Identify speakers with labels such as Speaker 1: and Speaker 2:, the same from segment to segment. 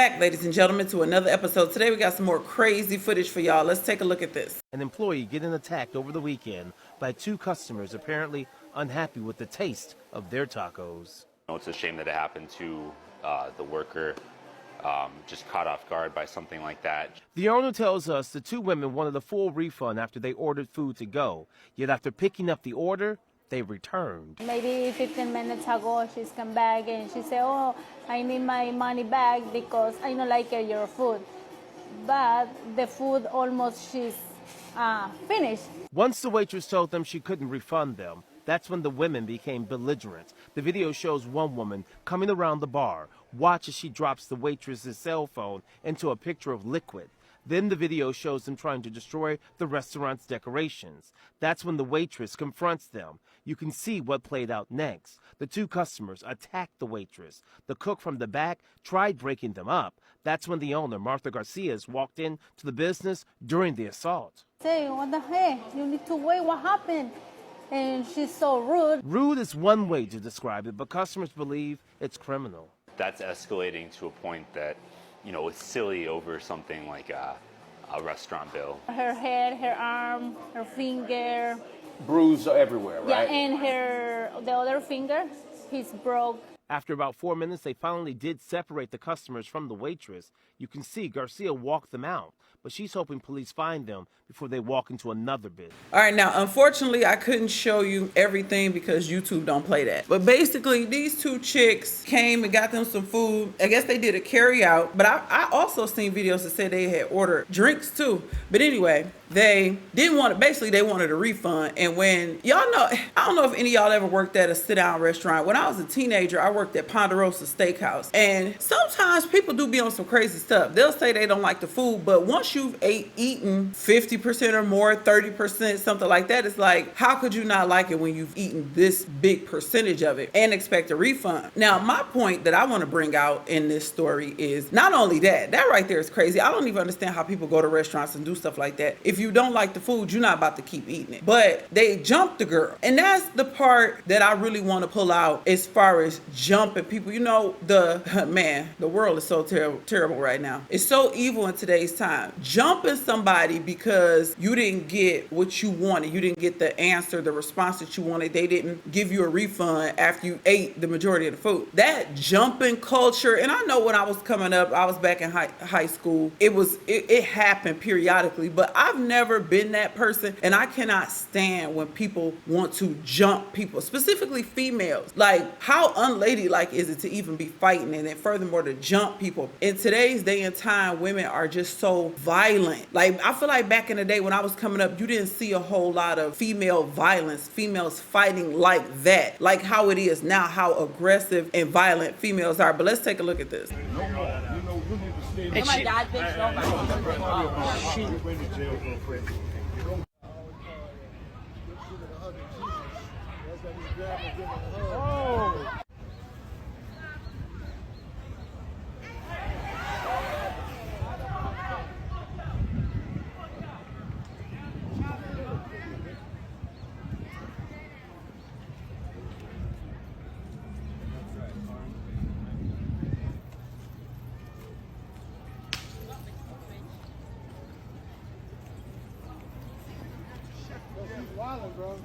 Speaker 1: back, ladies and gentlemen, to another episode. Today we got some more crazy footage for y'all. Let's take a look at this.
Speaker 2: An employee getting attacked over the weekend by two customers apparently unhappy with the taste of their tacos.
Speaker 3: It's a shame that it happened to the worker, just caught off guard by something like that.
Speaker 2: The owner tells us the two women wanted a full refund after they ordered food to go, yet after picking up the order, they returned.
Speaker 4: Maybe 15 minutes ago, she's come back and she said, oh, I need my money back because I don't like your food. But the food almost she's finished.
Speaker 2: Once the waitress told them she couldn't refund them, that's when the women became belligerent. The video shows one woman coming around the bar. Watch as she drops the waitress's cell phone into a picture of liquid. Then the video shows them trying to destroy the restaurant's decorations. That's when the waitress confronts them. You can see what played out next. The two customers attacked the waitress. The cook from the back tried breaking them up. That's when the owner, Martha Garcia, walked into the business during the assault.
Speaker 4: Say, what the heck? You need to wait, what happened? And she's so rude.
Speaker 2: Rude is one way to describe it, but customers believe it's criminal.
Speaker 3: That's escalating to a point that, it's silly over something like a restaurant bill.
Speaker 4: Her head, her arm, her finger.
Speaker 5: Bruises everywhere, right?
Speaker 4: Yeah, and the other finger, he's broke.
Speaker 2: After about 4 minutes, they finally did separate the customers from the waitress. You can see Garcia walk them out, but she's hoping police find them before they walk into another business.
Speaker 1: All right, now, unfortunately, I couldn't show you everything because YouTube don't play that. But basically, these two chicks came and got them some food. I guess they did a carry out, but I also seen videos that said they had ordered drinks too. But anyway, they didn't want it. Basically, they wanted a refund. And when y'all know, I don't know if any of y'all ever worked at a sit-down restaurant. When I was a teenager, I worked at Ponderosa Steakhouse. And sometimes people do be on some crazy stuff. They'll say they don't like the food, but once you've eaten 50% or more, 30%, something like that, it's like, how could you not like it when you've eaten this big percentage of it and expect a refund? Now, my point that I want to bring out in this story is not only that right there is crazy. I don't even understand how people go to restaurants and do stuff like that. If you don't like the food, you're not about to keep eating it. But they jumped the girl. And that's the part that I really want to pull out as far as jumping people. The world is so terrible right now. It's so evil in today's time. Jumping somebody because you didn't get what you wanted. You didn't get the answer, the response that you wanted. They didn't give you a refund after you ate the majority of the food. That jumping culture, and I know when I was coming up, I was back in high school, it happened periodically, but I've never been that person, and I cannot stand when people want to jump people, specifically females. Like, how unladylike is it to even be fighting, and then furthermore to jump people? In today's day and time, women are just so violent. Like, I feel like back in the day when I was coming up, you didn't see a whole lot of female violence, females fighting like that, like how it is now, how aggressive and violent females are. But let's take a look at this.
Speaker 6: Oh my God, bitch, no,
Speaker 5: Oh. Wildin', bro.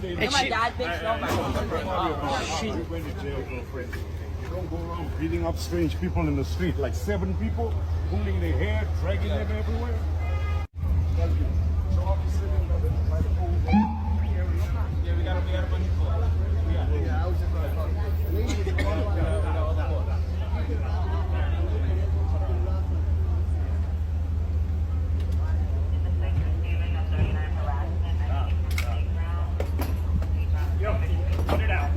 Speaker 6: And
Speaker 7: my dad bitch, no,
Speaker 6: she went to jail, girlfriend. You don't go around beating up strange people in the street, like 7 people, pulling their hair, dragging them everywhere. That's good. So I'll be sitting by the pool. Yeah, we got a bunch of calls. Yeah, I was just going to call. Put it out.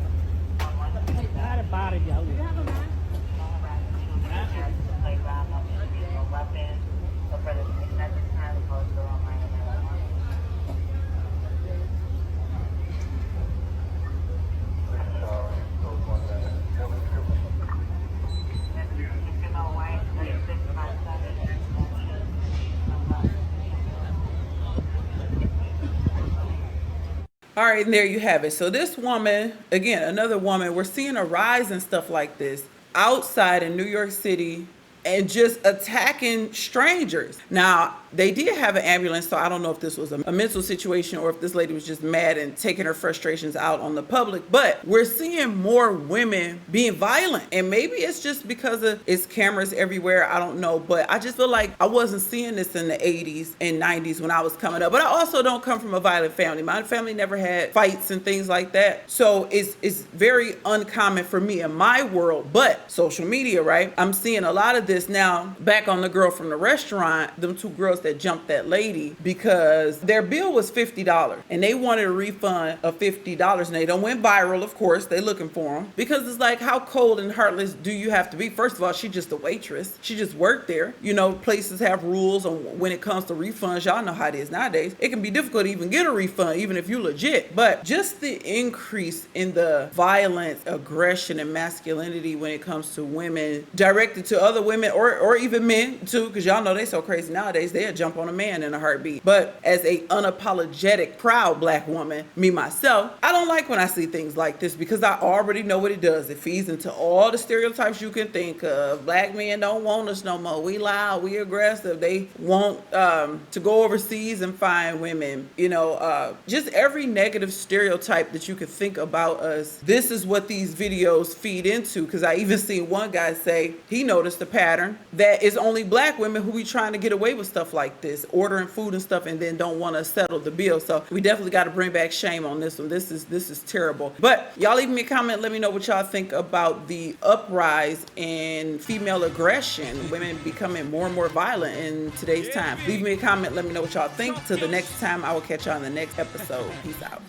Speaker 1: All right, and there you have it. So this woman, again, another woman, we're seeing a rise in stuff like this outside in New York City and just attacking strangers. Now, they did have an ambulance, so I don't know if this was a mental situation or if this lady was just mad and taking her frustrations out on the public, but we're seeing more women being violent. And maybe it's just because of it's cameras everywhere, I don't know, but I just feel like I wasn't seeing this in the 80s and 90s when I was coming up. But I also don't come from a violent family. My family never had fights and things like that. So it's very uncommon for me in my world, but social media, right? I'm seeing a lot of this now. Back on the girl from the restaurant, them 2 girls that jumped that lady because their bill was $50 and they wanted a refund of $50 and they don't went viral. Of course, they looking for them because it's like, how cold and heartless do you have to be? First of all, she just a waitress. She just worked there. You know, places have rules on when it comes to refunds. Y'all know how it is nowadays. It can be difficult to even get a refund, even if you legit. But just the increase in the violence, aggression, and masculinity when it comes to women directed to other women or even men too, because y'all know they so crazy nowadays. They'll jump on a man in a heartbeat. But as a unapologetic, proud black woman, me myself, I don't like when I see things like this because I already know what it does. It feeds into all the stereotypes you can think of. Black men don't want us no more. We loud, we aggressive. They want to go overseas and find women. You know, just every negative stereotype that you could think about us. This is what these videos feed into, because I even seen one guy say he noticed a pattern that it's only black women who be trying to get away with stuff like this, ordering food and stuff, and then don't want to settle the bill. So we definitely got to bring back shame on this one. This is terrible. But y'all leave me a comment. Let me know what y'all think about the uprise in female aggression, women becoming more and more violent in today's time. Leave me a comment. Let me know what y'all think. Till the next time, I will catch y'all in the next episode. Peace out.